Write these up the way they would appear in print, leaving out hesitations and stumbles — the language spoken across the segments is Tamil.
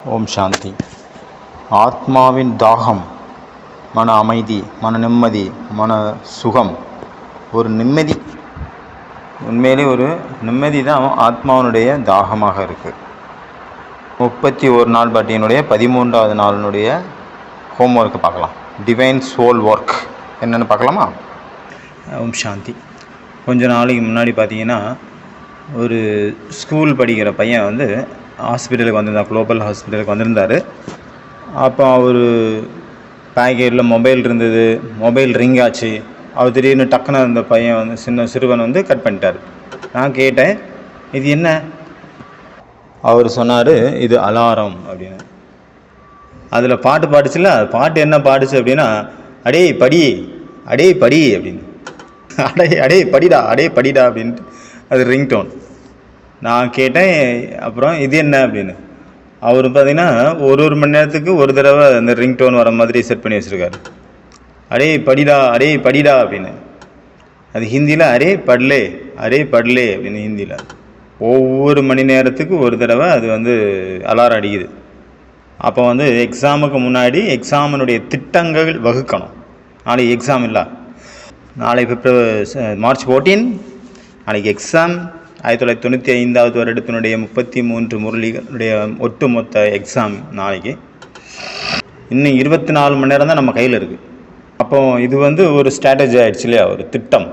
ஓம் சாந்தி. ஆத்மாவின் தாகம், மன அமைதி, மன நிம்மதி, மன சுகம், ஒரு நிம்மதி. உண்மையிலே ஒரு நிம்மதி தான் ஆத்மாவினுடைய தாகமாக இருக்குது. 31 நாள் பாட்டியினுடைய 13வது நாளினுடைய ஹோம்ஒர்க்கு பார்க்கலாம். டிவைன் சோல் ஒர்க் என்னென்னு பார்க்கலாமா? ஓம் சாந்தி. கொஞ்ச நாளைக்கு முன்னாடி பார்த்தீங்கன்னா ஒரு ஸ்கூல் படிக்கிற பையன் ஹாஸ்பிட்டலுக்கு வந்திருந்தார். குளோபல் ஹாஸ்பிட்டலுக்கு வந்திருந்தார். அப்போ அவர் பேக்கெட்டில் மொபைல் இருந்தது. மொபைல் ரிங் ஆச்சு. அவர் திடீர்னு டக்குன்னு அந்த பையன் சிறுவன் கட் பண்ணிட்டார். நான் கேட்டேன், இது என்ன? அவர் சொன்னார், இது அலாரம் அப்படின்னு. அதில் பாட்டு பாடிச்சுல, பாட்டு என்ன பாடிச்சு அப்படின்னா, அடே படி, அடே படி அப்படின்னு. அடே படிடா, அடே படிடா அப்படின்ட்டு அது ரிங்டோன். நான் கேட்டேன், அப்புறம் இது என்ன அப்படின்னு. அவர் பார்த்தீங்கன்னா ஒரு மணி நேரத்துக்கு ஒரு தடவை அந்த ரிங்டோன் வர மாதிரி செட் பண்ணி வச்சுருக்காரு. அடே படிடா, அடே படிடா அப்படின்னு. அது ஹிந்தியில் அரே படலே, அரே படலே அப்படின்னு ஹிந்தியில். ஒவ்வொரு மணி நேரத்துக்கு ஒரு தடவை அது அலாரம் அடிக்குது. அப்போ எக்ஸாமுக்கு முன்னாடி எக்ஸாமினுடைய திட்டங்கள் வகுக்கணும். நாளைக்கு எக்ஸாம் இல்லை, நாளைக்கு மார்ச் 14 நாளைக்கு எக்ஸாம். 1995வது வருடத்தினுடைய 33 முரளிகளுடைய ஒட்டுமொத்த எக்ஸாம் நாளைக்கு. இன்னும் 24 மணி நேரம் தான் நம்ம கையில் இருக்குது. அப்போ இது ஒரு ஸ்ட்ராட்டஜி ஆகிடுச்சு இல்லையா, ஒரு திட்டம்.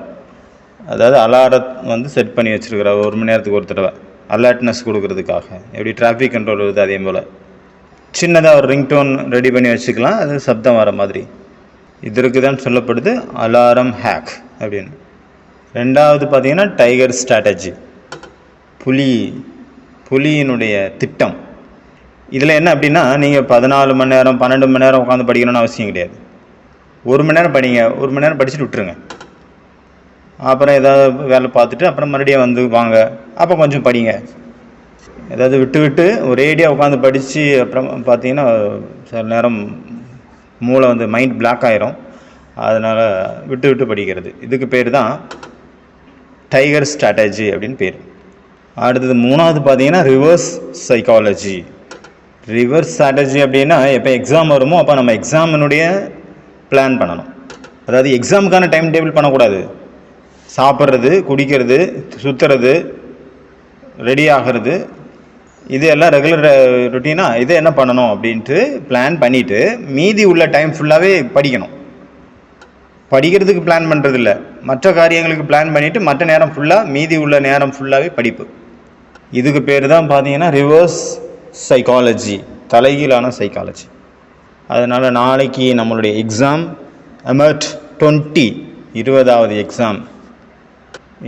அதாவது அலாரம் செட் பண்ணி வச்சுருக்கிற ஒரு மணி நேரத்துக்கு ஒரு தடவை அலர்ட்னஸ் கொடுக்கறதுக்காக. எப்படி டிராஃபிக் கண்ட்ரோல் வருது அதே போல் சின்னதாக ஒரு ரிங்டோன் ரெடி பண்ணி வச்சுக்கலாம், அது சப்தம் வர மாதிரி. இதற்கு தான் சொல்லப்படுது அலாரம் ஹேக் அப்படின்னு. ரெண்டாவது பார்த்தீங்கன்னா டைகர் ஸ்ட்ராட்டஜி, புலியினுடைய திட்டம். இதில் என்ன அப்படின்னா, நீங்கள் 14 மணி நேரம் 12 மணி நேரம் உட்காந்து படிக்கணும்னு அவசியம் கிடையாது. 1 மணி நேரம் படிங்க, 1 மணி நேரம் படிச்சுட்டு விட்டுருங்க. அப்புறம் ஏதாவது வேலை பார்த்துட்டு அப்புறம் மறுபடியும் வாங்க, அப்போ கொஞ்சம் படிங்க. ஏதாவது விட்டு ஒரேடியாக உட்காந்து படித்து அப்புறம் பார்த்தீங்கன்னா சில நேரம் மூளை மைண்ட் பிளாக் ஆயிரும். அதனால் விட்டு படிக்கிறது. இதுக்கு பேர் தான் டைகர் ஸ்ட்ராட்டஜி அப்படின்னு பேர். அடுத்தது 3வது பார்த்தீங்கன்னா ரிவர்ஸ் சைக்காலஜி. ரிவர்ஸ் ஸ்ட்ராட்டஜி அப்படின்னா, எப்போ எக்ஸாம் வருமோ அப்போ நம்ம எக்ஸாமினுடைய பிளான் பண்ணணும். அதாவது எக்ஸாமுக்கான டைம் டேபிள் பண்ணக்கூடாது. சாப்பிட்றது, குடிக்கிறது, சுற்றுறது, ரெடி ஆகிறது, இது எல்லாம் ரெகுலர் ருட்டீனாக இது என்ன பண்ணணும் அப்படின்ட்டு பிளான் பண்ணிவிட்டு மீதி உள்ள டைம் ஃபுல்லாகவே படிக்கணும். படிக்கிறதுக்கு பிளான் பண்ணுறது இல்லை, மற்ற காரியங்களுக்கு பிளான் பண்ணிவிட்டு மற்ற நேரம் ஃபுல்லாக, மீதி உள்ள நேரம் ஃபுல்லாகவே படிப்பு. இதுக்கு பேர் தான் பார்த்தீங்கன்னா ரிவர்ஸ் சைக்காலஜி, தலைகீழான சைக்காலஜி. அதனால் நாளைக்கு நம்மளுடைய எக்ஸாம் எமர்ட் 20வது எக்ஸாம்.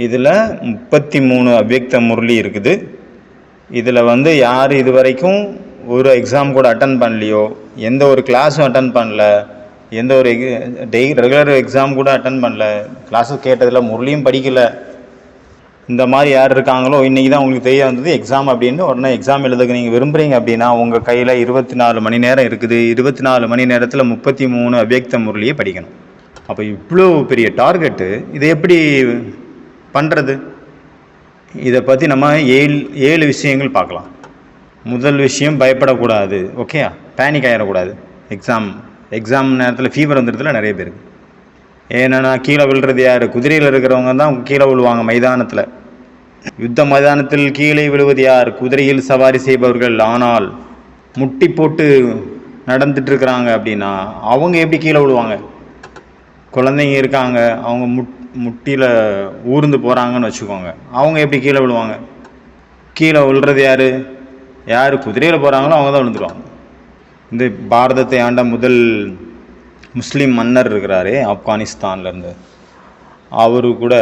இதில் 33 அவ்யக்த முரளி இருக்குது. இதில் யார் இது வரைக்கும் ஒரு எக்ஸாம் கூட அட்டன் பண்ணலையோ, எந்த ஒரு கிளாஸும் அட்டன் பண்ணல, எந்த ஒரு ரெகுலர் எக்ஸாம் கூட அட்டன் பண்ணல, கிளாஸும் கேட்டதில், முரளியும் படிக்கலை, இந்த மாதிரி யார் இருக்காங்களோ, இன்றைக்கி தான் உங்களுக்கு தெரிய வந்தது எக்ஸாம் அப்படின்னு. உடனே எக்ஸாம் எழுதுக்கு நீங்கள் விரும்புகிறீங்க அப்படின்னா உங்கள் கையில் 24 மணி நேரம் இருக்குது. 24 மணி நேரத்தில் 33 அவ்யக்த முரளியை படிக்கணும். அப்போ இவ்வளோ பெரிய டார்கெட்டு, இதை எப்படி பண்ணுறது? இதை பற்றி நம்ம 7 விஷயங்கள் பார்க்கலாம். முதல் விஷயம், பயப்படக்கூடாது. ஓகே, பேனிக் ஆகிடக்கூடாது. எக்ஸாம் நேரத்தில் ஃபீவர் வந்துடுறதுல நிறைய பேருக்கு. ஏன்னா கீழே விழுறது யார்? குதிரையில் இருக்கிறவங்க தான் கீழே விழுவாங்க மைதானத்தில். யுத்த மைதானத்தில் கீழே விழுவது யார்? குதிரையில் சவாரி செய்பவர்கள். ஆனால் முட்டி போட்டு நடந்துட்டு இருக்கிறாங்க அப்படின்னா அவங்க எப்படி கீழே விழுவாங்க? குழந்தைங்க இருக்காங்க, அவங்க முட்டியில் ஊர்ந்து போகிறாங்கன்னு வச்சுக்கோங்க, அவங்க எப்படி கீழே விழுவாங்க? கீழே விழுறது யார் குதிரையில் போகிறாங்களோ அவங்க தான் விழுந்துருவாங்க. இந்த பாரதத்தை ஆண்ட முதல் முஸ்லீம் மன்னர் இருக்கிறாரே ஆப்கானிஸ்தான்லேருந்து, அவரு கூட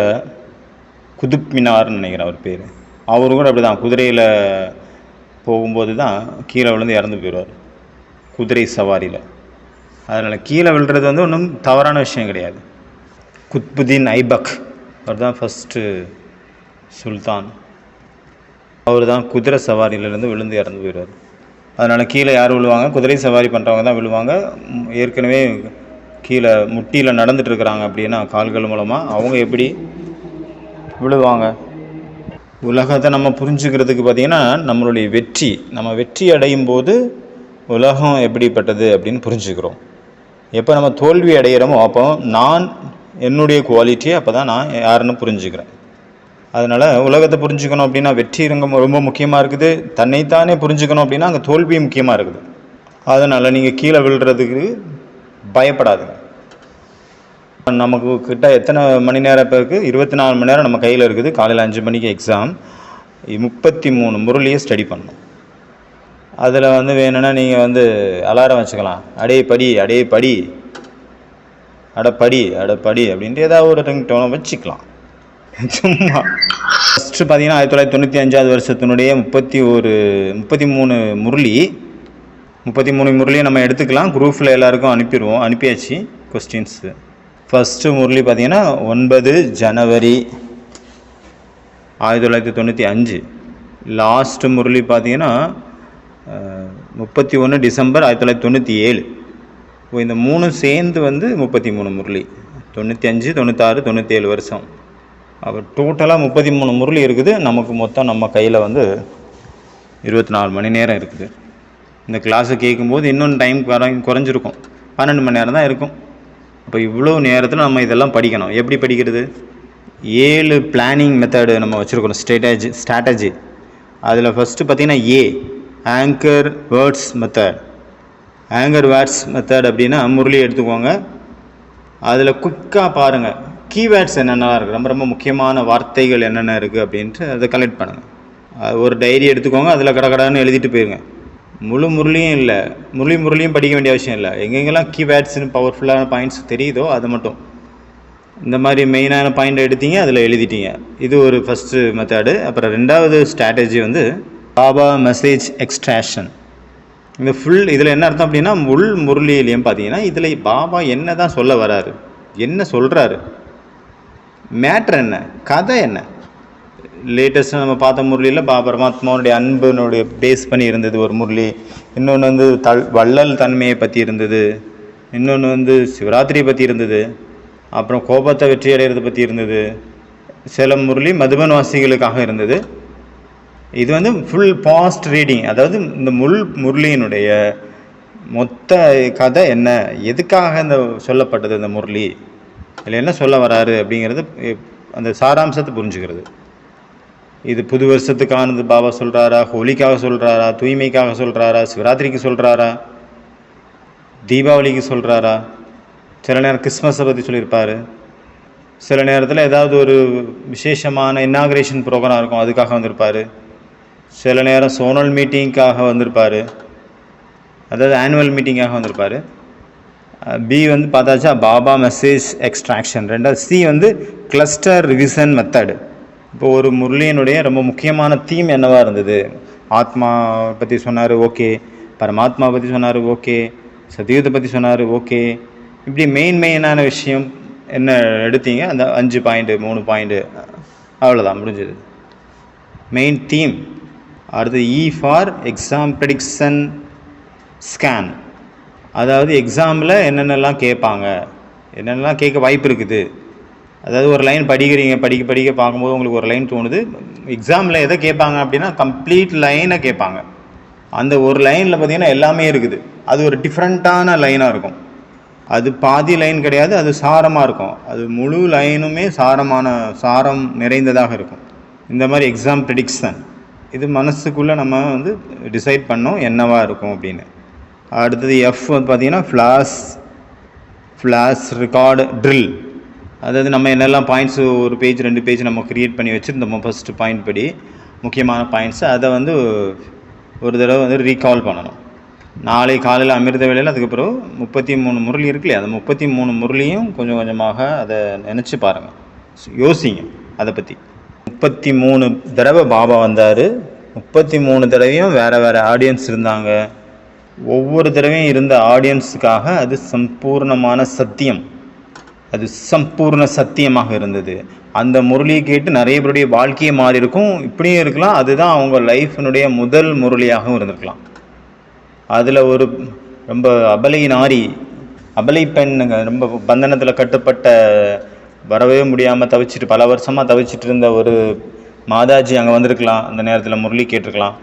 குதுப் மினார்னு நினைக்கிறேன் அவர் பேர். அவரு கூட அப்படி தான் குதிரையில் போகும்போது தான் கீழே விழுந்து இறந்து போயிடுவார், குதிரை சவாரியில். அதனால் கீழே விழுறது ஒன்றும் தவறான விஷயம் கிடையாது. குத்புதீன் ஐபக், அவர் தான் ஃபஸ்ட்டு சுல்தான். அவர் தான் குதிரை சவாரியிலேருந்து விழுந்து இறந்து போயிடுவார். அதனால் கீழே யார் விழுவாங்க? குதிரை சவாரி பண்ணுறவங்க தான் விழுவாங்க. ஏற்கனவே கீழே முட்டியில் நடந்துட்டுருக்குறாங்க அப்படின்னா கால்கள் மூலமாக அவங்க எப்படி விழுவாங்க? உலகத்தை நம்ம புரிஞ்சுக்கிறதுக்கு பார்த்திங்கன்னா நம்ம வெற்றி அடையும் போது உலகம் எப்படிப்பட்டது அப்படின்னு புரிஞ்சுக்கிறோம். எப்போ நம்ம தோல்வி அடைகிறோமோ அப்போ என்னுடைய குவாலிட்டியை அப்போ தான் நான் யாருன்னு புரிஞ்சுக்கிறேன். அதனால் உலகத்தை புரிஞ்சுக்கணும் அப்படின்னா வெற்றி ரொம்ப முக்கியமாக இருக்குது. தன்னைத்தானே புரிஞ்சுக்கணும் அப்படின்னா அங்கே தோல்வி முக்கியமாக இருக்குது. அதனால் நீங்கள் கீழே விழுறதுக்கு பயப்படாதுங்க. நமக்கு கிட்ட எத்தனை மணி நேரம் இப்போ இருக்குது? 24 மணி நேரம் நம்ம கையில் இருக்குது. காலையில் 5 மணிக்கு எக்ஸாம். 33 முரளியை ஸ்டடி பண்ணணும். அதில் வேணும்னா நீங்கள் அலாரம் வச்சுக்கலாம். அடே படி அடப்படி அப்படின்ட்டு ஏதாவது ஒரு ரிங்டோனை வச்சுக்கலாம். சும்மா ஃபஸ்ட்டு பார்த்தீங்கன்னா 1995 வருஷத்தினுடைய 33 முரளியை நம்ம எடுத்துக்கலாம். குரூப்பில் எல்லாருக்கும் அனுப்பியாச்சு கொஸ்டின்ஸு. ஃபஸ்ட்டு முரளி பார்த்தீங்கன்னா 9 ஜனவரி 1995. லாஸ்ட்டு முரளி பார்த்தீங்கன்னா 31 டிசம்பர் 1997. இந்த 3 சேர்ந்து 33 முரளி. 95, 96, 97 வருஷம். அப்போ டோட்டலாக 33 முரளி இருக்குது. நமக்கு மொத்தம் நம்ம கையில் 24 மணி நேரம் இருக்குது. இந்த கிளாஸை கேட்கும்போது இன்னொன்று டைம் குறைஞ்சிருக்கும். 12 மணி நேரம் தான் இருக்கும். அப்போ இவ்வளோ நேரத்தில் நம்ம இதெல்லாம் படிக்கணும். எப்படி படிக்கிறது? 7 பிளானிங் மெத்தடு நம்ம வச்சுருக்கணும். ஸ்ட்ராட்டஜி. அதில் ஃபஸ்ட்டு பார்த்திங்கன்னா ஆங்கர் வேர்ட்ஸ் மெத்தட். அப்படின்னா முரளி எடுத்துக்கோங்க. அதில் குயிக்காக பாருங்கள் கீவேர்ட்ஸ் என்னென்னலாம் இருக்குது, ரொம்ப ரொம்ப முக்கியமான வார்த்தைகள் என்னென்ன இருக்குது அப்படின்ட்டு அதை கலெக்ட் பண்ணுங்கள். ஒரு டைரி எடுத்துக்கோங்க. அதில் கடன்னு எழுதிட்டு போயிருங்க. முழு முரளியும் இல்லை, முரளியும் படிக்க வேண்டிய அவசியம் இல்லை. எங்கெங்கெல்லாம் கீவேர்ட்ஸ்னு பவர்ஃபுல்லான பாயிண்ட்ஸ் தெரியுதோ அது மட்டும் இந்த மாதிரி மெயினான பாயிண்ட் எடுத்தீங்க, அதில் எழுதிட்டீங்க. இது ஒரு ஃபஸ்ட்டு மெத்தடு. அப்புறம் 2வது ஸ்ட்ராட்டஜி பாபா மெசேஜ் எக்ஸ்ட்ராக்ஷன். இந்த இதில் என்ன அர்த்தம் அப்படின்னா முரளியிலையும் பார்த்தீங்கன்னா இதில் பாபா என்ன தான் சொல்ல வராரு, என்ன சொல்கிறாரு, மேட்ரு என்ன, கதை என்ன. லேட்டஸ்ட்டாக நம்ம பார்த்த முரளியில் பரமாத்மாவுடைய அன்புனுடைய பேஸ் பண்ணி இருந்தது ஒரு முரளி. இன்னொன்று வள்ளல் தன்மையை பற்றி இருந்தது. இன்னொன்று சிவராத்திரியை பற்றி இருந்தது. அப்புறம் கோபத்தை வெற்றி அடைகிறத பற்றி இருந்தது. சில முரளி மதுபன் வாசிகளுக்காக இருந்தது. இது ஃபுல் பாஸ்ட் ரீடிங். அதாவது இந்த முரளியினுடைய மொத்த கதை என்ன, எதுக்காக இந்த சொல்லப்பட்டது இந்த முரளி, இதில் என்ன சொல்ல வராரு அப்படிங்கிறது அந்த சாராம்சத்தை புரிஞ்சுக்கிறது. இது புது வருஷத்துக்கானது பாபா சொல்கிறாரா, ஹோலிக்காக சொல்கிறாரா, தூய்மைக்காக சொல்கிறாரா, சிவராத்திரிக்கு சொல்கிறாரா, தீபாவளிக்கு சொல்கிறாரா. சில நேரம் கிறிஸ்மஸை பற்றி சொல்லியிருப்பார். சில நேரத்தில் ஏதாவது ஒரு விசேஷமான இன்னாக்ரேஷன் ப்ரோக்ராம் இருக்கும், அதுக்காக வந்திருப்பார். சில நேரம் சோனல் மீட்டிங்காக வந்திருப்பார், அதாவது ஆனுவல் மீட்டிங்காக வந்திருப்பார். பி பார்த்தாச்சா பாபா மெசேஜ் எக்ஸ்ட்ராக்ஷன். 2வது சி கிளஸ்டர் ரிவிஷன் மெத்தடு. இப்போ ஒரு முரளியினுடைய ரொம்ப முக்கியமான தீம் என்னவாக இருந்தது, ஆத்மா பற்றி சொன்னார், ஓகே. பரமாத்மா பற்றி சொன்னார், ஓகே. சத்தியத்தை பற்றி சொன்னார், ஓகே. இப்படி மெயினான விஷயம் என்ன எடுத்தீங்க, அந்த 5 பாயிண்ட்டு 3 பாயிண்ட்டு, அவ்வளோதான், முடிஞ்சது. Main theme. அடுத்து ஃபார் எக்ஸாம் ப்ரெடிக்ஷன் ஸ்கேன். அதாவது எக்ஸாமில் என்னென்னலாம் கேட்பாங்க, என்னென்னலாம் கேட்க வாய்ப்பு இருக்குது. அதாவது ஒரு லைன் படிக்கிறீங்க, படிக்க பார்க்கும்போது உங்களுக்கு ஒரு லைன் தோணுது. எக்ஸாமில் எதை கேட்பாங்க அப்படின்னா கம்ப்ளீட் லைனை கேட்பாங்க. அந்த ஒரு லைனில் பார்த்திங்கன்னா எல்லாமே இருக்குது. அது ஒரு டிஃப்ரெண்ட்டான லைனாக இருக்கும். அது பாதி லைன் கிடையாது, அது சாரமாக இருக்கும். அது முழு லைனுமே சாரம் நிறைந்ததாக இருக்கும். இந்த மாதிரி எக்ஸாம் ப்ரெடிக்ஷன் இது மனசுக்குள்ளே நம்ம டிசைட் பண்ணோம் என்னவா இருக்கும் அப்படின்னு. அடுத்தது பார்த்திங்கன்னா ஃப்ளாஷ் ரெக்கார்டு ட்ரில். அதாவது நம்ம என்னெல்லாம் பாயிண்ட்ஸு ஒரு பேஜ் 2 பேஜ் நம்ம க்ரியேட் பண்ணி வச்சுருந்தோம் ஃபஸ்ட்டு பாயிண்ட் படி முக்கியமான பாயிண்ட்ஸை, அதை ஒரு தடவை ரீகால் பண்ணணும். நாளை காலையில் அமிர்த வேளையில் அதுக்கப்புறம் 33 முரளி இருக்கு இல்லையா, அந்த 33 முரளியும் கொஞ்சம் கொஞ்சமாக அதை நினச்சி பாருங்கள், யோசிங்க அதை பற்றி. 33 தடவை பாபா வந்தார். 33 தடவையும் வேறு ஆடியன்ஸ் இருந்தாங்க. ஒவ்வொரு தடவையும் இருந்த ஆடியன்ஸுக்காக அது சம்பூர்ணமான சத்தியம், அது சம்பூர்ண சத்தியமாக இருந்தது. அந்த முரளியை கேட்டு நிறைய பேருடைய வாழ்க்கையை மாறி இருக்கும். இப்படியும் இருக்கலாம், அதுதான் அவங்க லைஃபினுடைய முதல் முரளியாகவும் இருந்திருக்கலாம். அதில் ஒரு ரொம்ப அபலை பெண்ணுங்க, ரொம்ப பந்தனத்தில் கட்டுப்பட்ட, வரவே முடியாமல் பல வருஷமாக தவிச்சிட்டு இருந்த ஒரு மாதாஜி அங்கே வந்திருக்கலாம். அந்த நேரத்தில் முரளி கேட்டிருக்கலாம்.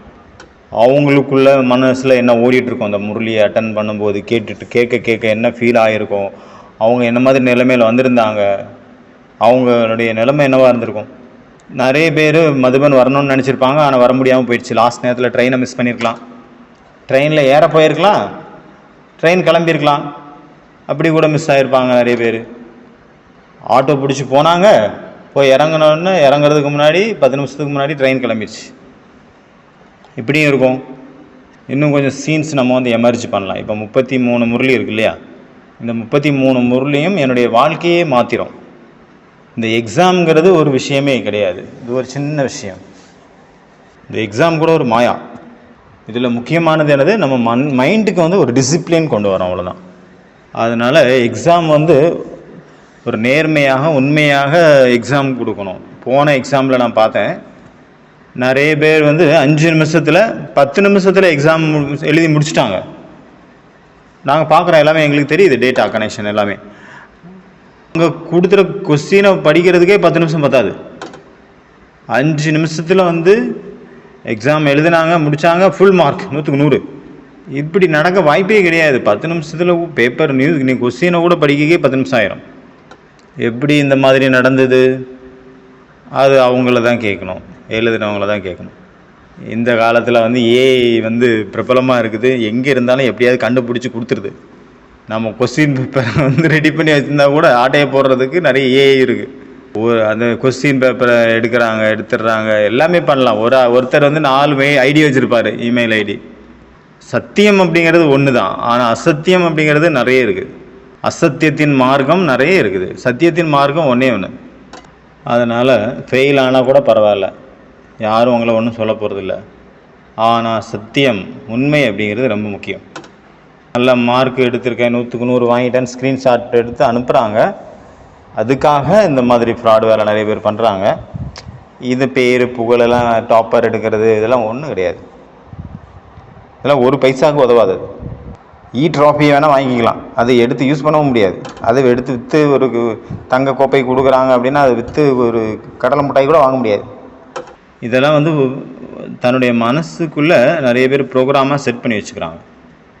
அவங்களுக்குள்ள மனசில் என்ன ஓடிட்டுருக்கோம், அந்த முரளியை அட்டன் பண்ணும்போது கேட்க என்ன ஃபீல் ஆகிருக்கும், அவங்க என்ன மாதிரி நிலைமையில் வந்திருந்தாங்க, அவங்களுடைய நிலைமை என்னவாக இருந்திருக்கும். நிறைய பேர் மதுபன் வரணும்னு நினச்சிருப்பாங்க, ஆனால் வர முடியாமல் போயிடுச்சு. லாஸ்ட் நேரத்தில் ட்ரெயினை மிஸ் பண்ணியிருக்கலாம், ட்ரெயினில் ஏற போயிருக்கலாம், ட்ரெயின் கிளம்பியிருக்கலாம், அப்படி கூட மிஸ் ஆகிருப்பாங்க நிறைய பேர். ஆட்டோ பிடிச்சி போனாங்க, போய் இறங்கினோன்னு இறங்குறதுக்கு முன்னாடி 10 நிமிஷத்துக்கு முன்னாடி ட்ரெயின் கிளம்பிடுச்சு. இப்படியும் இருக்கும். இன்னும் கொஞ்சம் சீன்ஸ் நம்ம வந்து எமர்ஜ் பண்ணலாம். இப்போ 33 முரளி இருக்கு இல்லையா, இந்த 33 முரளியும் என்னுடைய வாழ்க்கையே மாற்றிடும். இந்த எக்ஸாம்ங்கிறது ஒரு விஷயமே கிடையாது, இது ஒரு சின்ன விஷயம். இந்த எக்ஸாம் கூட ஒரு மாயா. இதில் முக்கியமானது என்னது, நம்ம மைண்டுக்கு வந்து ஒரு டிசிப்ளின் கொண்டு வரோம், அவ்வளோதான். அதனால் எக்ஸாம் வந்து ஒரு நேர்மையாக உண்மையாக எக்ஸாம் கொடுக்கணும். போன எக்ஸாமில் நான் பார்த்தேன், நிறைய பேர் வந்து 5 நிமிஷத்தில் 10 நிமிஷத்தில் எக்ஸாம் எழுதி முடிச்சிட்டாங்க. நாங்கள் பார்க்குறோம், எல்லாமே எங்களுக்கு தெரியுது, டேட்டா கனெக்ஷன் எல்லாமே. அங்கே கொடுத்துற கொஸ்டினை படிக்கிறதுக்கே 10 நிமிஷம் பத்தாது. 5 நிமிஷத்தில் வந்து எக்ஸாம் எழுதினாங்க, முடித்தாங்க, ஃபுல் மார்க், 100க்கு 100. இப்படி நடக்க வாய்ப்பே கிடையாது. 10 நிமிஷத்தில் பேப்பர் நியூஸ் நீ கொஸ்டினை கூட படிக்கவே 10 நிமிஷம் ஆயிரும். எப்படி இந்த மாதிரி நடந்தது, அது அவங்கள தான் கேட்கணும், எழுதுனவங்கள தான் கேட்கணும். இந்த காலத்தில் வந்து ஏஐ வந்து பிரபலமாக இருக்குது, எங்கே இருந்தாலும் எப்படியாவது கண்டுபிடிச்சி கொடுத்துருது. நம்ம கொஸ்டின் பேப்பரை வந்து ரெடி பண்ணி வச்சுருந்தா கூட ஆட்டையை போடுறதுக்கு நிறைய ஏஐ இருக்குது. அந்த கொஸ்டின் பேப்பரை எடுத்துடுறாங்க, எல்லாமே பண்ணலாம். ஒருத்தர் வந்து 4 ஐடி வச்சுருப்பார், இமெயில் ஐடி. சத்தியம் அப்படிங்கிறது ஒன்று தான், ஆனால் அசத்தியம் அப்படிங்கிறது நிறைய இருக்குது. அசத்தியத்தின் மார்க்கம் நிறைய இருக்குது, சத்தியத்தின் மார்க்கம் ஒன்றே ஒன்று. அதனால் ஃபெயில் ஆனால் கூட பரவாயில்ல, யாரும் உங்களை ஒன்றும் சொல்ல போகிறதில்ல. ஆனால் சத்தியம், உண்மை அப்படிங்கிறது ரொம்ப முக்கியம். நல்ல மார்க் எடுத்திருக்கேன், 100க்கு 100 வாங்கிட்டேன்னு ஸ்க்ரீன்ஷாட் எடுத்து அனுப்புகிறாங்க. அதுக்காக இந்த மாதிரி ஃப்ராட் வேலை நிறைய பேர் பண்ணுறாங்க. இது பேர் புகழெல்லாம் டாப்பர் எடுக்கிறது இதெல்லாம் ஒன்றும் கிடையாது. இதெல்லாம் ஒரு பைசாவுக்கு உதவாது. ட்ராஃபி வேணால் வாங்கிக்கலாம், அதை எடுத்து யூஸ் பண்ணவும் முடியாது. அதை எடுத்து விற்று ஒரு தங்க கோப்பை கொடுக்குறாங்க அப்படின்னா அதை விற்று ஒரு கடலை மிட்டாய் கூட வாங்க முடியாது. இதெல்லாம் வந்து தன்னுடைய மனசுக்குள்ளே நிறைய பேர் ப்ரோக்ராமாக செட் பண்ணி வச்சுக்கிறாங்க.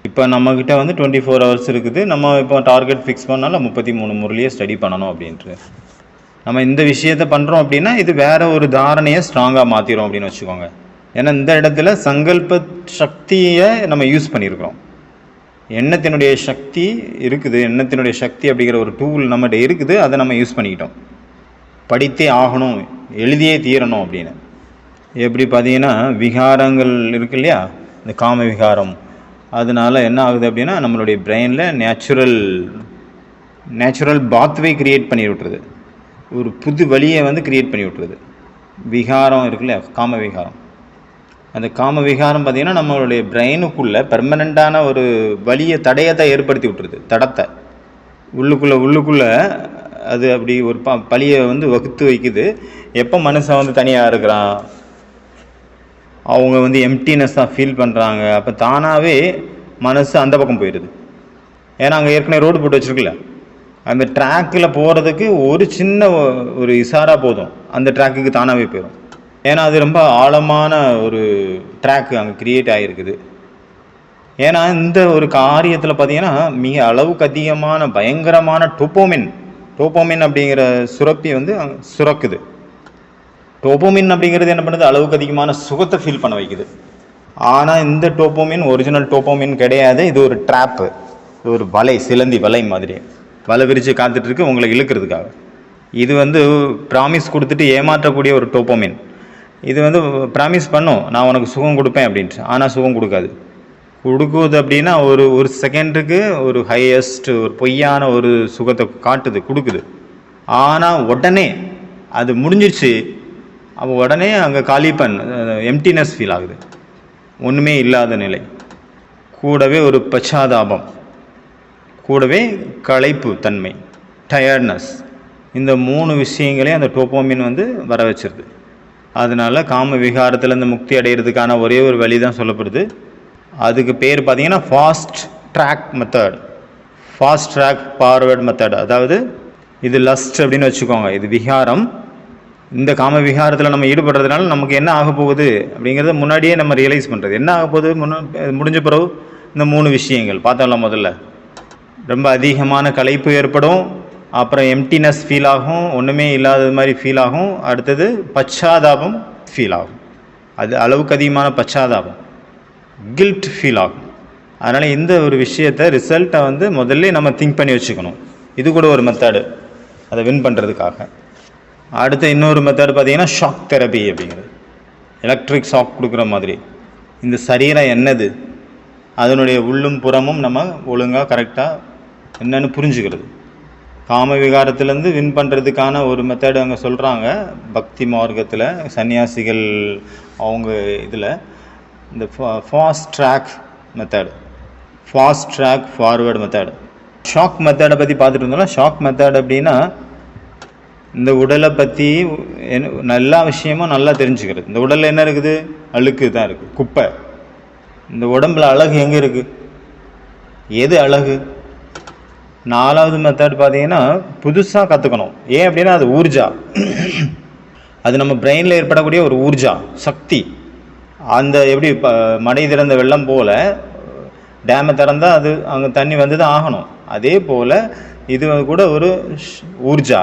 இப்போ நம்மக்கிட்ட வந்து 24 ஹவர்ஸ் இருக்குது. நம்ம இப்போ டார்கெட் ஃபிக்ஸ் பண்ணாலும் 33 முரளியை ஸ்டடி பண்ணணும் அப்படின்ட்டு நம்ம இந்த விஷயத்தை பண்ணுறோம் அப்படின்னா இது வேறு ஒரு தாரணையை ஸ்ட்ராங்காக மாற்றிடும் அப்படின்னு வச்சுக்கோங்க. ஏன்னா இந்த இடத்துல சங்கல்ப சக்தியை நம்ம யூஸ் பண்ணியிருக்கிறோம். எண்ணத்தினுடைய சக்தி இருக்குது, எண்ணத்தினுடைய சக்தி அப்படிங்கிற ஒரு டூல் நம்மகிட்ட இருக்குது, அதை நம்ம யூஸ் பண்ணிக்கிட்டோம். படித்தே ஆகணும், எழுதியே தீரணும் அப்படின்னு. எப்படி பார்த்தீங்கன்னா விகாரங்கள் இருக்கு இல்லையா, இந்த காம விகாரம், அதனால என்ன ஆகுது அப்படின்னா நம்மளுடைய பிரெயினில் நேச்சுரல் பாத்வே க்ரியேட் பண்ணி விட்டுருது, ஒரு புது வழியை வந்து க்ரியேட் பண்ணி விட்டுருது. விகாரம் இருக்கு இல்லையா, காம விகாரம். அந்த காம விகாரம் பார்த்திங்கன்னா நம்மளுடைய பிரெயினுக்குள்ளே பெர்மனண்ட்டான ஒரு வலியை தடயத்தை ஏற்படுத்தி விட்டுருது. தடத்தை உள்ளுக்குள்ளே அது அப்படி ஒரு பழியை வந்து வகுத்து வைக்குது. எப்போ மனுஷன் வந்து தனியாக இருக்கிறான், அவங்க வந்து எம்டினஸ்ஸாக ஃபீல் பண்ணுறாங்க, அப்போ தானாகவே மனசு அந்த பக்கம் போயிடுது. ஏன்னா அங்கே ஏற்கனவே ரோடு போட்டு வச்சுருக்குல்ல, அந்த ட்ராக்கில் போகிறதுக்கு ஒரு சின்ன ஒரு இசாரா போதும், அந்த ட்ராக்குக்கு தானாகவே போயிடும். ஏன்னா அது ரொம்ப ஆழமான ஒரு ட்ராக்கு அங்கே க்ரியேட் ஆகிருக்குது. ஏன்னா இந்த ஒரு காரியத்தில் பார்த்திங்கன்னா மிக அளவுக்கு அதிகமான பயங்கரமான டோப்போமின் அப்படிங்கிற சுரப்பி வந்து சுரக்குது. டோப்போமின் அப்படிங்கிறது என்ன பண்ணுது, அளவுக்கு அதிகமான சுகத்தை ஃபீல் பண்ண வைக்குது. ஆனால் இந்த டோப்போமின் ஒரிஜினல் டோப்போமின் கிடையாது, இது ஒரு ட்ராப்பு, ஒரு வலை, சிலந்தி வலை மாதிரி வலை விரித்து காத்துட்ருக்கு உங்களை இழுக்கிறதுக்காக. இது வந்து ப்ராமிஸ் கொடுத்துட்டு ஏமாற்றக்கூடிய ஒரு டோப்போமின். இது வந்து ப்ராமிஸ் பண்ணும், நான் உனக்கு சுகம் கொடுப்பேன் அப்படின்ட்டு, ஆனால் சுகம் கொடுக்குது அப்படின்னா ஒரு செகண்டுக்கு ஒரு ஹையஸ்ட் ஒரு பொய்யான ஒரு சுகத்தை காட்டுது, கொடுக்குது. ஆனால் உடனே அது முடிஞ்சிடுச்சு, அப்போ உடனே அங்கே எம்டினஸ் ஃபீல் ஆகுது, ஒன்றுமே இல்லாத நிலை. கூடவே ஒரு பச்சாதாபம், கூடவே களைப்பு தன்மை, டயர்ட்னஸ். இந்த 3 விஷயங்களையும் அந்த டோப்போமின் வந்து வர வச்சிருது. அதனால காம விகாரத்தில் முக்தி அடைகிறதுக்கான ஒரே ஒரு வழி தான் சொல்லப்படுது. அதுக்கு பேர் பார்த்தீங்கன்னா ஃபாஸ்ட் ட்ராக் ஃபார்வர்ட் மெத்தட். அதாவது இது லஸ்ட் அப்படின்னு வச்சுக்கோங்க, இது விகாரம், இந்த காம விகாரத்தில் நம்ம ஈடுபடுறதுனால நமக்கு என்ன ஆக போகுது அப்படிங்கிறத முன்னாடியே நம்ம ரியலைஸ் பண்ணுறது. என்ன ஆக போகுது முடிஞ்ச பிறகு இந்த 3 விஷயங்கள் பார்த்தோம்ல. முதல்ல ரொம்ப அதிகமான களைப்பு ஏற்படும், அப்புறம் எம்டினஸ் ஃபீல் ஆகும், ஒன்றுமே இல்லாதது மாதிரி ஃபீல் ஆகும். அடுத்தது பச்சாதாபம் ஃபீல் ஆகும், அது அளவுக்கு அதிகமான பச்சாதாபம், கில்ட் ஃபீல் ஆகும். அதனால் இந்த ஒரு விஷயத்தை ரிசல்ட்டை வந்து முதல்ல நம்ம திங்க் பண்ணி வச்சுக்கணும். இது கூட ஒரு மெத்தடு அதை வின் பண்ணுறதுக்காக. அடுத்த இன்னொரு மெத்தட் பார்த்திங்கன்னா ஷாக் தெரப்பி அப்படிங்கிறது. எலக்ட்ரிக் ஷாக் கொடுக்குற மாதிரி இந்த சரீரம் என்னது, அதனுடைய உள்ளும் புறமும் நம்ம ஒழுங்காக கரெக்டாக என்னென்னு புரிஞ்சுக்கிறது. காம விகாரத்துலேருந்து வின் பண்ணுறதுக்கான ஒரு மெத்தடு அங்கே சொல்கிறாங்க பக்தி மார்க்கத்தில் சன்னியாசிகள் அவங்க இதில். இந்த fast track method, fast track forward method. Shock மெத்தடை பற்றி பார்த்துட்டு இருந்தோம்னா, ஷாக் மெத்தட் அப்படின்னா இந்த உடலை பற்றி எல்லா விஷயமும் நல்லா தெரிஞ்சுக்கிறது. இந்த உடலில் என்ன இருக்குது, அழுக்கு தான் இருக்குது, குப்பை. இந்த உடம்புல அழகு எங்கே இருக்குது, எது அழகு? 4வது மெத்தட் பார்த்தீங்கன்னா புதுசாக கற்றுக்கணும். ஏன் அப்படின்னா அது ஊர்ஜா, அது நம்ம பிரெயினில் ஏற்படக்கூடிய ஒரு ஊர்ஜா சக்தி. அந்த எப்படி மடை திறந்த வெள்ளம் போல் டேமை திறந்தால் அது அங்கே தண்ணி வந்து தான் ஆகணும். அதே போல் இது கூட ஒரு ஊர்ஜா,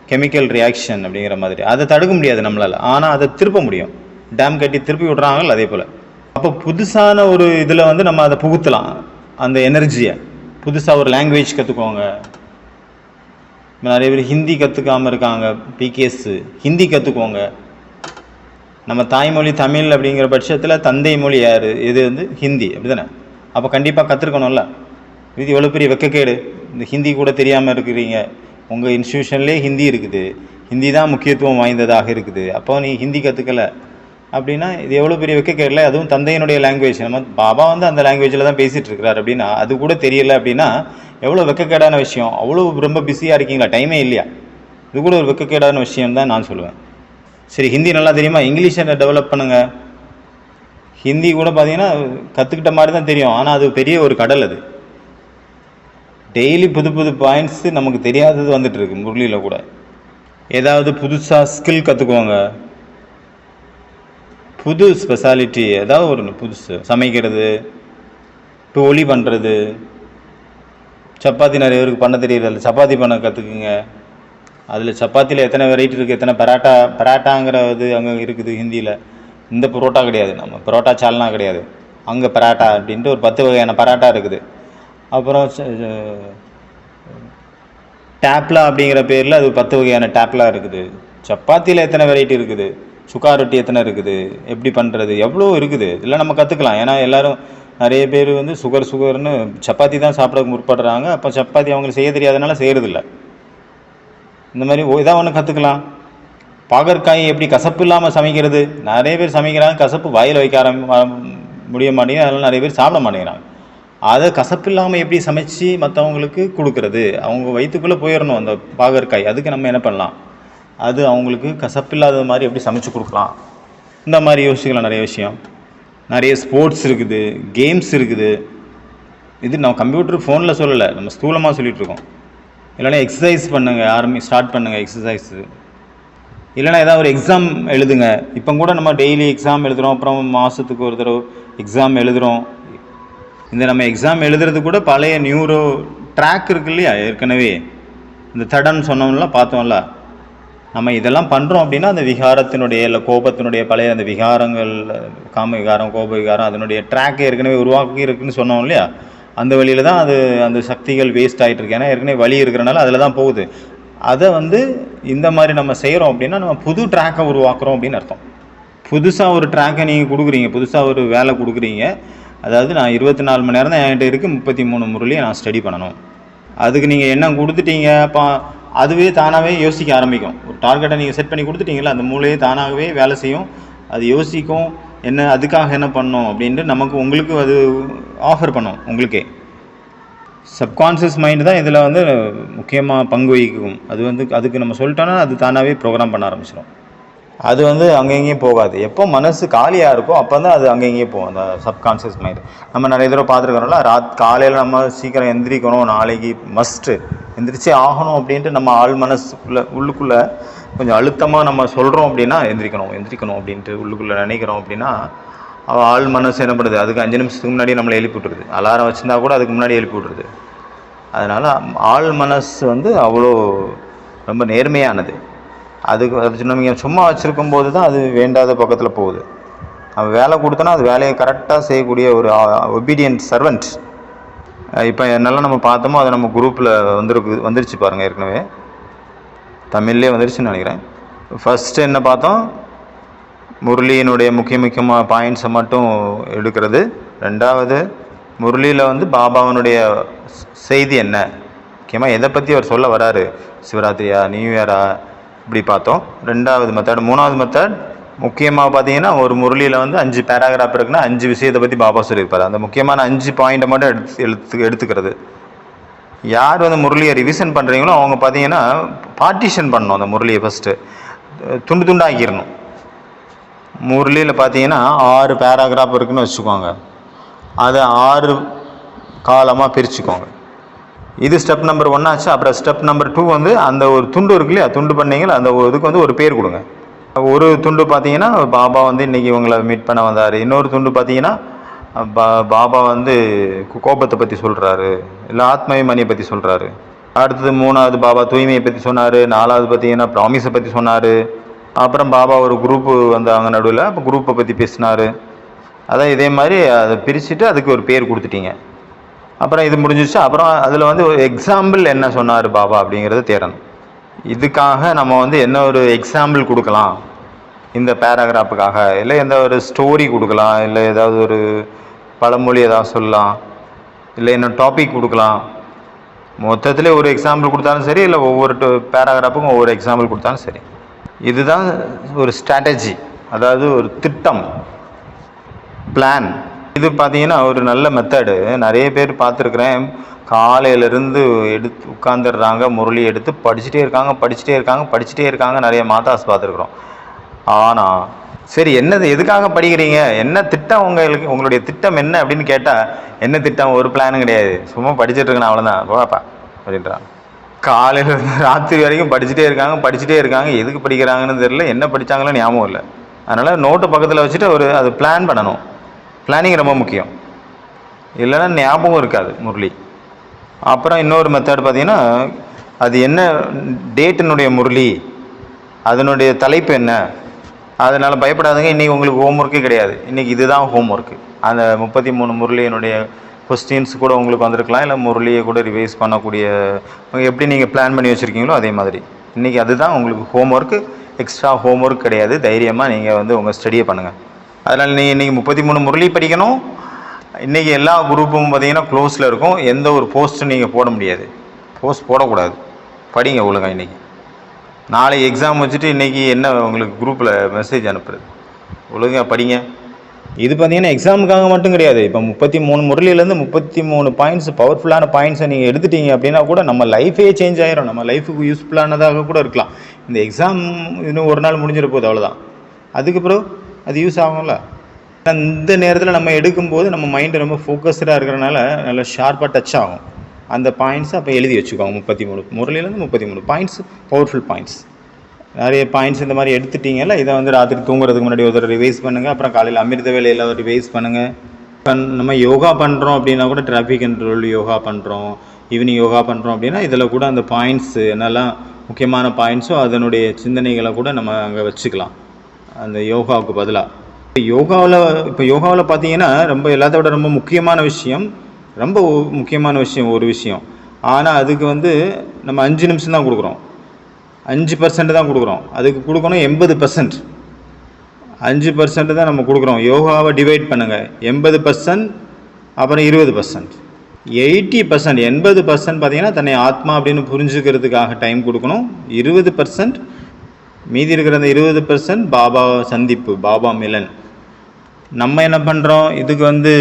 கெமிக்கல் ரியாக்ஷன் அப்படிங்கிற மாதிரி. அதை தடுக்க முடியாது நம்மளால், ஆனால் அதை திருப்ப முடியும். டேம் கட்டி திருப்பி விட்றாங்கல்ல, அதே போல். அப்போ புதுசான ஒரு இதில் வந்து நம்ம அதை புகுத்தலாம், அந்த எனர்ஜியை. புதுசாக ஒரு லாங்குவேஜ் கற்றுக்குவாங்க. நிறைய பேர் ஹிந்தி கற்றுக்காமல் இருக்காங்க, பிகேஸு. ஹிந்தி கற்றுக்குவாங்க. நம்ம தாய்மொழி தமிழ் அப்படிங்கிற பட்சத்தில் தந்தை மொழி யார், இது வந்து ஹிந்தி, அப்படி தானே? அப்போ கண்டிப்பாக கற்றுக்கணும்ல. இது எவ்வளோ பெரிய வெக்கக்கேடு, இந்த ஹிந்தி கூட தெரியாமல் இருக்கிறீங்க. உங்கள் இன்ஸ்டியூஷன்லேயே ஹிந்தி இருக்குது, ஹிந்தி தான் முக்கியத்துவம் வாய்ந்ததாக இருக்குது. அப்போ நீ ஹிந்தி கற்றுக்கலை அப்படின்னா இது எவ்வளோ பெரிய வெக்கக்கேடல. அதுவும் தந்தையினுடைய லாங்குவேஜ், நம்ம பாபா வந்து அந்த லாங்குவேஜில் தான் பேசிகிட்டு இருக்கிறார் அப்படின்னா அது கூட தெரியலை அப்படின்னா எவ்வளோ வெக்கக்கேடான விஷயம். அவ்வளோ ரொம்ப பிஸியாக இருக்கீங்களா, டைமே இல்லையா? இது கூட ஒரு வெக்கக்கேடான விஷயம் தான் நான் சொல்லுவேன். சரி, ஹிந்தி நல்லா தெரியுமா, இங்கிலீஷை டெவலப் பண்ணுங்கள். ஹிந்தி கூட பார்த்தீங்கன்னா கற்றுக்கிட்ட மாதிரி தான் தெரியும், ஆனால் அது பெரிய ஒரு கடல். அது டெய்லி புது புது பாயிண்ட்ஸு நமக்கு தெரியாதது வந்துட்டுருக்கு. முரளியில் கூட ஏதாவது புதுசாக ஸ்கில் கற்றுக்குவாங்க, புது ஸ்பெஷாலிட்டி ஏதாவது ஒரு புதுசு. சமைக்கிறது, இப்போ ஒளி பண்ணுறது, சப்பாத்தி நிறைய பேருக்கு பண்ண தெரியல, சப்பாத்தி பண்ண கற்றுக்குங்க. அதில் சப்பாத்தியில் எத்தனை வெரைட்டி இருக்குது, எத்தனை பராட்டாங்கிறது அங்கே இருக்குது ஹிந்தியில். இந்த பரோட்டா கிடையாது, நம்ம பரோட்டா சால்னா கிடையாது, அங்கே பராட்டா அப்படின்ட்டு ஒரு 10 வகையான பராட்டா இருக்குது. அப்புறம் டேப்லா அப்படிங்கிற பேரில் அது 10 வகையான டேப்லா இருக்குது. சப்பாத்தியில் எத்தனை வெரைட்டி இருக்குது, சுக்கா ரொட்டி எத்தனை இருக்குது, எப்படி பண்ணுறது, எவ்வளோ இருக்குது. இதெல்லாம் நம்ம கற்றுக்கலாம். ஏன்னா எல்லோரும் நிறைய பேர் வந்து சுகர்னு சப்பாத்தி தான் சாப்பிட முற்படுறாங்க. அப்போ சப்பாத்தி அவங்களுக்கு செய்ய தெரியாதனால செய்கிறதில்ல. இந்த மாதிரி இதாக ஒன்று கற்றுக்கலாம். பாகற்காய் எப்படி கசப்பு இல்லாமல் சமைக்கிறது. நிறைய பேர் சமைக்கிறாங்க, கசப்பு வாயில் வைக்க முடிய மாட்டேங்குது, அதனால் நிறைய பேர் சாப்பிட மாட்டேங்கிறாங்க. அதை கசப்பு இல்லாமல் எப்படி சமைச்சு மற்றவங்களுக்கு கொடுக்குறது, அவங்க வயிற்றுக்குள்ளே போயிடணும் அந்த பாகற்காய். அதுக்கு நம்ம என்ன பண்ணலாம், அது அவங்களுக்கு கசப்பில்லாத மாதிரி எப்படி சமைச்சு கொடுக்கலாம், இந்த மாதிரி யோசிக்கலாம். நிறைய விஷயம், நிறைய ஸ்போர்ட்ஸ் இருக்குது, கேம்ஸ் இருக்குது. இது நம்ம கம்ப்யூட்டர் ஃபோனில் சொல்லலை, நம்ம ஸ்தூலமாக சொல்லிகிட்ருக்கோம். இல்லைனா எக்ஸசைஸ் பண்ணுங்கள், ஸ்டார்ட் பண்ணுங்கள் எக்ஸசைஸு. இல்லைனா ஏதாவது ஒரு எக்ஸாம் எழுதுங்க. இப்போ கூட நம்ம டெய்லி எக்ஸாம் எழுதுகிறோம், அப்புறம் மாதத்துக்கு ஒரு தடவை எக்ஸாம் எழுதுகிறோம். இந்த நம்ம எக்ஸாம் எழுதுறது கூட பழைய நியூரோ ட்ராக் இருக்கு இல்லையா, ஏற்கனவே இந்த தடன்னு சொன்னோம்லாம் பார்த்தோம்ல. நம்ம இதெல்லாம் பண்ணுறோம் அப்படின்னா அந்த விகாரத்தினுடைய இல்லை கோபத்தினுடைய பழைய அந்த விகாரங்கள், காம விகாரம், கோப விகாரம், அதனுடைய ட்ராக் ஏற்கனவே உருவாக்கி இருக்குதுன்னு சொன்னோம் இல்லையா. அந்த வழியில் தான் அது அந்த சக்திகள் வேஸ்ட் ஆகிட்டு இருக்கு. ஏன்னா ஏற்கனவே வழி இருக்கிறனால அதில் தான் போகுது. அதை வந்து இந்த மாதிரி நம்ம செய்கிறோம் அப்படின்னா நம்ம புது ட்ராக்கை உருவாக்குறோம் அப்படின்னு அர்த்தம். புதுசாக ஒரு ட்ராக்கை நீங்கள் கொடுக்குறீங்க, புதுசாக ஒரு வேலை கொடுக்குறீங்க. அதாவது நான் 24 மணி நேரம் தான் என்கிட்ட இருக்குது, 33 முறையிலையும் நான் ஸ்டடி பண்ணணும். அதுக்கு நீங்கள் என்ன கொடுத்துட்டீங்க, அப்போ அதுவே தானாகவே யோசிக்க ஆரம்பிக்கும். ஒரு டார்கெட்டை நீங்கள் செட் பண்ணி கொடுத்துட்டீங்களா, அந்த மூளையே தானாகவே வேலை செய்யும், அது யோசிக்கும் என்ன அதுக்காக என்ன பண்ணணும் அப்படின்ட்டு உங்களுக்கு அது ஆஃபர் பண்ணும். உங்களுக்கே சப்கான்ஷியஸ் மைண்டு தான் இதில் வந்து முக்கியமாக பங்கு வகிக்கும். அது வந்து அதுக்கு நம்ம சொல்லிட்டோன்னா அது தானாகவே ப்ரோக்ராம் பண்ண ஆரம்பிச்சிடும். அது வந்து அங்கங்கேயும் போகாது. எப்போ மனசு காலியாக இருக்கோ அப்போ தான் அது அங்கங்கேயும் போகும், அந்த சப்கான்ஷியஸ் மைண்டு. நம்ம நிறைய தடவை பார்த்துருக்கோம்ல, காலையில் நம்ம சீக்கிரம் எந்திரிக்கணும், நாளைக்கு மஸ்ட்டு எந்திரிச்சே ஆகணும் அப்படின்ட்டு நம்ம ஆள் மனசுக்குள்ளே உள்ளுக்குள்ளே கொஞ்சம் அழுத்தமாக நம்ம சொல்கிறோம் அப்படின்னா எந்திரிக்கணும் அப்படின்ட்டு உள்ளுக்குள்ளே நினைக்கிறோம் அப்படின்னா ஆள் மனசு என்ன பண்ணுது, அதுக்கு 5 நிமிஷத்துக்கு முன்னாடி நம்மளை எழுப்பி விட்டுருது. அலாரம் வச்சுருந்தா கூட அதுக்கு முன்னாடி எழுப்பி விட்டுருது. அதனால் ஆள் மனசு வந்து அவ்வளோ ரொம்ப நேர்மையானது. அது நம்ம சும்மா வச்சுருக்கும் போது தான் அது வேண்டாத பக்கத்தில் போகுது. அவன் வேலை கொடுத்தோன்னா அது வேலையை கரெக்டாக செய்யக்கூடிய ஒரு ஒபீடியன்ட் சர்வெண்ட். இப்போ என்னெல்லாம் நம்ம பார்த்தோமோ அது நம்ம குரூப்பில் வந்துருச்சு பாருங்கள், ஏற்கனவே தமிழ்லேயே வந்துருச்சுன்னு நினைக்கிறேன். ஃபஸ்ட்டு என்ன பார்த்தோம், முரளியினுடைய முக்கியமான பாயிண்ட்ஸை மட்டும் எடுக்கிறது. ரெண்டாவது, முரளியில் வந்து பாபாவனுடைய செய்தி என்ன, முக்கியமாக எதை பற்றி அவர் சொல்ல வராரு, சிவராத்திரியா நியூ இயரா, இப்படி பார்த்தோம். ரெண்டாவது மெத்தட். மூணாவது மெத்தட் முக்கியமாக பார்த்தீங்கன்னா ஒரு முரளியில் வந்து 5 பேராகிராஃப் இருக்குன்னா 5 விஷயத்தை பற்றி பாபா சொல்லியிருப்பார். அந்த முக்கியமான 5 பாயிண்ட்டை மட்டும் எடுத்துக்கிறது. யார் வந்து முரளியை ரிவிஷன் பண்ணுறீங்களோ அவங்க பார்த்தீங்கன்னா பார்ட்டிஷன் பண்ணணும். அந்த முரளியை ஃபஸ்ட்டு துண்டு துண்டாக்கிடணும். முரளியில் பார்த்தீங்கன்னா 6 பேராகிராஃப் இருக்குன்னு வச்சுக்கோங்க, அதை 6 காலமாக பிரிச்சுக்கோங்க. இது ஸ்டெப் நம்பர் 1 ஆச்சு. அப்புறம் ஸ்டெப் நம்பர் 2 வந்து அந்த ஒரு துண்டு இருக்கு இல்லையா, துண்டு பண்ணீங்களா, அந்த இதுக்கு வந்து ஒரு பேர் கொடுங்க. ஒரு துண்டு பார்த்தீங்கன்னா பாபா வந்து இன்றைக்கி இவங்களை மீட் பண்ண வந்தார். இன்னொரு துண்டு பார்த்தீங்கன்னா பாபா வந்து கோபத்தை பற்றி சொல்கிறாரு, இல்லை ஆத்மவிமானியை பற்றி சொல்கிறாரு. அடுத்தது 3வது பாபா தூய்மையை பற்றி சொன்னார். 4வது பார்த்தீங்கன்னா ப்ராமிஸை பற்றி சொன்னார். அப்புறம் பாபா ஒரு குரூப்பு வந்தாங்க நடுவில், அப்போ குரூப்பை பற்றி பேசினார். அதான் இதே மாதிரி அதை பிரிச்சுட்டு அதுக்கு ஒரு பேர் கொடுத்துட்டீங்க. அப்புறம் இது முடிஞ்சிச்சு. அப்புறம் அதில் வந்து ஒரு எக்ஸாம்பிள் என்ன சொன்னார் பாபா அப்படிங்கிறத தேடணும். இதுக்காக நம்ம வந்து என்ன ஒரு எக்ஸாம்பிள் கொடுக்கலாம் இந்த பேராகிராஃபுக்காக, இல்லை எந்த ஒரு ஸ்டோரி கொடுக்கலாம், இல்லை ஏதாவது ஒரு பழமொழி ஏதாவது சொல்லலாம், இல்லை என்ன டாபிக் கொடுக்கலாம். மொத்தத்தில் ஒரு எக்ஸாம்பிள் கொடுத்தாலும் சரி, இல்லை ஒவ்வொரு பேராகிராஃபுக்கும் ஒவ்வொரு எக்ஸாம்பிள் கொடுத்தாலும் சரி. இதுதான் ஒரு ஸ்ட்ராட்டஜி, அதாவது ஒரு திட்டம், பிளான். இது பார்த்தீங்கன்னா ஒரு நல்ல மெத்தடு. நிறைய பேர் பார்த்துருக்குறேன், காலையிலேருந்து எடுத்து உட்காந்துடுறாங்க, முரளி எடுத்து படிச்சுட்டே இருக்காங்க. நிறைய மாதாஸ் பார்த்துருக்குறோம். ஆனால் சரி, என்னது எதுக்காக படிக்கிறீங்க, என்ன திட்டம் உங்களுடைய திட்டம் என்ன அப்படின்னு கேட்டால், என்ன திட்டம், ஒரு பிளானும் கிடையாது, சும்மா படிச்சுட்டு இருக்கேன் அவ்வளோதான் போப்பா அப்படின்றாங்க. காலையிலேருந்து ராத்திரி வரைக்கும் படிச்சுட்டே இருக்காங்க. எதுக்கு படிக்கிறாங்கன்னு தெரியல, என்ன படித்தாங்களோ ஞாபகம் இல்லை. அதனால் நோட்டு பக்கத்தில் வச்சுட்டு அது பிளான் பண்ணணும். பிளானிங் ரொம்ப முக்கியம், இல்லைன்னா ஞாபகம் இருக்காது முரளி. அப்புறம் இன்னொரு மெத்தட் பார்த்தீங்கன்னா, அது என்ன டேட்டினுடைய முரளி, அதனுடைய தலைப்பு என்ன. அதனால் பயப்படாதுங்க, இன்றைக்கி உங்களுக்கு ஹோம்ஒர்க்கே கிடையாது. இன்றைக்கி இதுதான் ஹோம்ஒர்க்கு. அந்த 33 முரளியினுடைய கொஸ்டின்ஸ் கூட உங்களுக்கு வந்திருக்கலாம், இல்லை முரளியை கூட ரிவைஸ் பண்ணக்கூடிய எப்படி நீங்கள் பிளான் பண்ணி வச்சுருக்கீங்களோ அதே மாதிரி இன்றைக்கி அதுதான் உங்களுக்கு ஹோம்ஒர்க்கு. எக்ஸ்ட்ரா ஹோம்ஒர்க் கிடையாது. தைரியமாக நீங்கள் வந்து உங்கள் ஸ்டடியை பண்ணுங்கள். அதனால் நீங்கள் இன்றைக்கி 33 முரளி படிக்கணும். இன்றைக்கி எல்லா குரூப்பும் பார்த்தீங்கன்னா க்ளோஸில் இருக்கும். எந்த ஒரு போஸ்ட்டும் நீங்கள் போட முடியாது, போஸ்ட் போடக்கூடாது. படிங்க ஒழுங்கா. இன்றைக்கி நாளை எக்ஸாம் வச்சுட்டு இன்றைக்கி என்ன உங்களுக்கு குரூப்பில் மெசேஜ் அனுப்புறது, ஒழுங்காக படிங்க. இது பார்த்தீங்கன்னா எக்ஸாமுக்காக மட்டும் கிடையாது. இப்போ 33 முரளியிலேருந்து 33 பாயிண்ட்ஸ், பவர்ஃபுல்லான பாயிண்ட்ஸை நீங்கள் எடுத்துட்டீங்க அப்படின்னா கூட நம்ம லைஃபே சேஞ்ச் ஆகிரும். நம்ம லைஃபுக்கு யூஸ்ஃபுல்லானதாக கூட இருக்கலாம். இந்த எக்ஸாம் இன்னும் ஒரு நாள் முடிஞ்சிட போகுது, அவ்வளோதான். அதுக்கப்புறம் அது யூஸ் ஆகும்ல. இந்த நேரத்தில் நம்ம எடுக்கும்போது நம்ம மைண்டு ரொம்ப ஃபோக்கஸ்டாக இருக்கிறனால நல்லா ஷார்ப்பாக டச் ஆகும் அந்த பாயிண்ட்ஸ். அப்போ எழுதி வச்சுக்கோங்க. 33 முரளியிலேருந்து 33 பாயிண்ட்ஸ், பவர்ஃபுல் பாயிண்ட்ஸ். நிறைய பாயிண்ட்ஸ் இந்த மாதிரி எடுத்துட்டீங்கல்ல, இதை வந்து ராத்திரி தூங்குறதுக்கு முன்னாடி ஒரு ரிவைஸ் பண்ணுங்கள். அப்புறம் காலையில் அமிர்த வேலையில் ரிவைஸ் பண்ணுங்கள். இப்போ நம்ம யோகா பண்ணுறோம் அப்படின்னா கூட, டிராஃபிக் கண்ட்ரோல் யோகா பண்ணுறோம், ஈவினிங் யோகா பண்ணுறோம் அப்படின்னா இதில் கூட அந்த பாயிண்ட்ஸு என்னெல்லாம் முக்கியமான பாயிண்ட்ஸோ அதனுடைய சிந்தனைகளை கூட நம்ம அங்கே வச்சுக்கலாம் அந்த யோகாவுக்கு பதிலாக. இப்போ யோகாவில் பார்த்தீங்கன்னா ரொம்ப எல்லாத்த விட ரொம்ப முக்கியமான விஷயம் ஒரு விஷயம். ஆனால் அதுக்கு வந்து நம்ம 5 நிமிஷம் தான் கொடுக்குறோம், 5% தான் கொடுக்குறோம். அதுக்கு கொடுக்கணும் 80%. 5% தான் நம்ம கொடுக்குறோம். யோகாவை டிவைட் பண்ணுங்கள், 80%, அப்புறம் 20%. 80%, 80% பார்த்தீங்கன்னா தன்னை ஆத்மா அப்படின்னு புரிஞ்சுக்கிறதுக்காக டைம் கொடுக்கணும். 20% மீதி இருக்கிற அந்த 20% பாபா சந்திப்பு, பாபா மிலன். நம்ம என்ன பண்ணுறோம், இதுக்கு வந்து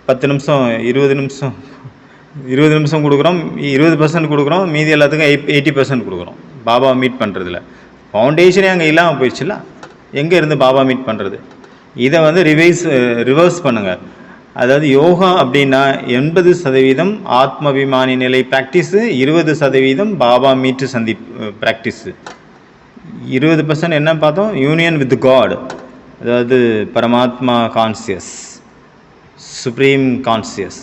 10 நிமிஷம் 20 நிமிஷம் கொடுக்குறோம், 20% கொடுக்குறோம், மீதி எல்லாத்துக்கும் 80% கொடுக்குறோம் பாபா மீட் பண்ணுறதுல. ஃபவுண்டேஷனே அங்கே இல்லாமல் போயிடுச்சுல, எங்கே இருந்து பாபா மீட் பண்ணுறது? இதை வந்து ரிவர்ஸ் பண்ணுங்கள். அதாவது யோகா அப்படின்னா 80% ஆத்மாபிமானி நிலை ப்ராக்டிஸு, 20% பாபா மீட்டு ப்ராக்டிஸு. 20% என்ன பார்த்தோம்? யூனியன் வித் காட், அதாவது பரமாத்மா கான்சியஸ், சுப்ரீம் கான்சியஸ்.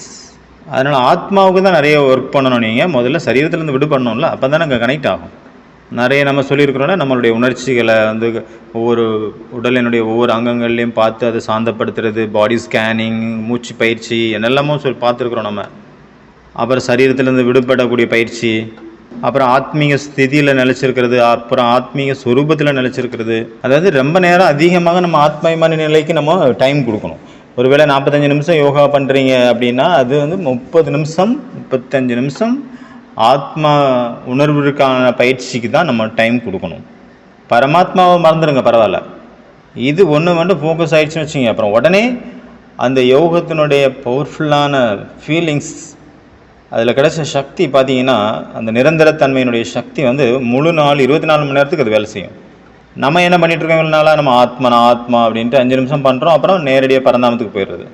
அதனால் ஆத்மாவுக்கு தான் நிறைய ஒர்க் பண்ணணும். நீங்கள் முதல்ல சரீரத்துலேருந்து விடுபடணும்ல, அப்போ தானே அங்கே கனெக்ட் ஆகும். நிறைய நம்ம சொல்லியிருக்கிறோன்னா நம்மளுடைய உணர்ச்சிகளை வந்து ஒவ்வொரு உடலினுடைய ஒவ்வொரு அங்கங்கள்லேயும் பார்த்து அதை சாந்தப்படுத்துறது, பாடி ஸ்கேனிங், மூச்சு பயிற்சி என்னெல்லாமோ பார்த்துருக்குறோம் நம்ம. அப்புறம் சரீரத்திலேருந்து விடுபடக்கூடிய பயிற்சி, அப்புறம் ஆத்மீக ஸ்திதியில் நிலச்சிருக்கிறது, அப்புறம் ஆத்மீக சொரூபத்தில் நிலச்சிருக்கிறது. அதாவது ரொம்ப நேரம் அதிகமாக நம்ம ஆத்மாபிமான நிலைக்கு நம்ம டைம் கொடுக்கணும். ஒருவேளை 45 நிமிஷம் யோகா பண்ணுறீங்க அப்படின்னா அது வந்து 30 நிமிஷம் 35 நிமிஷம் ஆத்மா உணர்வுக்கான பயிற்சிக்கு தான் நம்ம டைம் கொடுக்கணும். பரமாத்மாவை மறந்துடுங்க, பரவாயில்ல. இது ஒன்று மட்டும் ஃபோக்கஸ் ஆகிடுச்சுன்னு வச்சுங்க, அப்புறம் உடனே அந்த யோகத்தினுடைய பவர்ஃபுல்லான ஃபீலிங்ஸ், அதில் கிடைச்ச சக்தி பார்த்தீங்கன்னா அந்த நிரந்தரத்தன்மையினுடைய சக்தி வந்து முழு நாள் 24 மணி நேரத்துக்கு அது வேலை செய்யும். நம்ம என்ன பண்ணிகிட்ருக்கோம் இவ்வளோ நாளாக? நம்ம ஆத்மா அப்படின்ட்டு 5 நிமிஷம் பண்ணுறோம், அப்புறம் நேரடியாக பரந்தாமத்துக்கு போயிடுறது.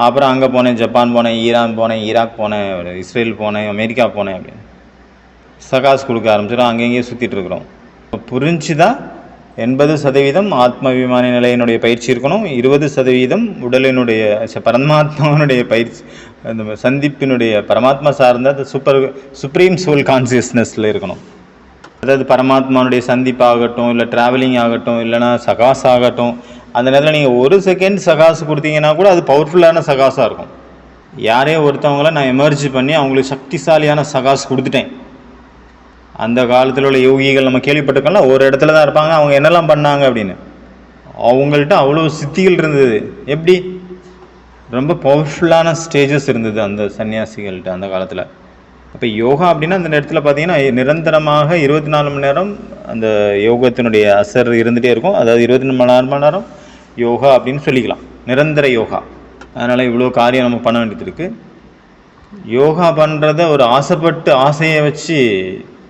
அப்புறம் அங்கே போனேன், ஜப்பான் போனேன், ஈரான் போனேன், ஈராக் போனேன், இஸ்ரேல் போனேன், அமெரிக்கா போனேன் அப்படின்னு சகாஸ் கொடுக்க ஆரம்பிச்சிடும். அங்கங்கேயே சுற்றிட்டு இருக்கிறோம். புரிஞ்சுதான் 80% ஆத்மாபிமான நிலையினுடைய பயிற்சி இருக்கணும், 20% உடலினுடைய பரமாத்மாவினுடைய பயிற்சி, அந்த சந்திப்பினுடைய பரமாத்மா சார்ந்த அந்த சுப்ரீம் சோல் கான்சியஸ்னஸில் இருக்கணும். அதாவது பரமாத்மானுடைய சந்திப்பாகட்டும், இல்லை ட்ராவலிங் ஆகட்டும், இல்லைனா சகாஸ் ஆகட்டும், அந்த நேரத்தில் நீங்கள் 1 செகண்ட் சகாஸ் கொடுத்தீங்கன்னா கூட அது பவர்ஃபுல்லான சகாஸாக இருக்கும். யாரையோ ஒருத்தவங்கள நான் எமர்ஜி பண்ணி அவங்களுக்கு சக்திசாலியான சகாஸ் கொடுத்துட்டேன். அந்த காலத்தில் உள்ள யோகிகள் நம்ம கேள்விப்பட்டிருக்கோம்ல, ஒரு இடத்துல தான் இருப்பாங்க, அவங்க என்னெல்லாம் பண்ணாங்க அப்படின்னு. அவங்கள்ட்ட அவ்வளோ சித்திகள் இருந்தது. எப்படி? ரொம்ப பவர்ஃபுல்லான ஸ்டேஜஸ் இருந்தது அந்த சன்னியாசிகள்கிட்ட அந்த காலத்தில். அப்போ யோகா அப்படின்னா அந்த இடத்துல பார்த்தீங்கன்னா நிரந்தரமாக 24 மணி நேரம் அந்த யோகத்தினுடைய அசர் இருந்துகிட்டே இருக்கும். அதாவது 24 மணி நேரம் யோகா அப்படின்னு சொல்லிக்கலாம், நிரந்தர யோகா. அதனால் இவ்வளோ காரியம் நம்ம பண்ண வேண்டியது இருக்குது. யோகா பண்ணுறத ஒரு ஆசையை வச்சு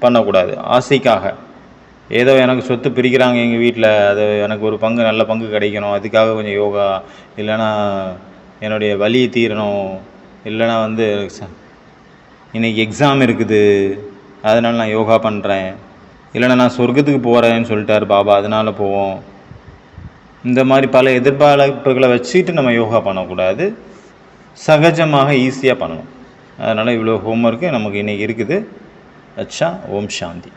பண்ணக்கூடாது. ஆசைக்காக ஏதோ எனக்கு சொத்து பிரிக்கிறாங்க எங்கள் வீட்டில், அது எனக்கு ஒரு பங்கு, நல்ல பங்கு கிடைக்கணும், அதுக்காக கொஞ்சம் யோகா, இல்லைனா என்னுடைய வலி தீரணும், இல்லைனா வந்து இன்றைக்கி எக்ஸாம் இருக்குது அதனால் நான் யோகா பண்ணுறேன், இல்லைனா நான் சொர்க்கத்துக்கு போகிறேன்னு சொல்லிட்டார் பாபா அதனால் போவோம். இந்த மாதிரி பல எதிர்பார்ப்புகளை வச்சுட்டு நம்ம யோகா பண்ணக்கூடாது. சகஜமாக ஈஸியாக பண்ணணும். அதனால் இவ்வளோ ஹோம்ஒர்க்கு நமக்கு இன்றைக்கி இருக்குது. அச்சா, ஓம் சாந்தி.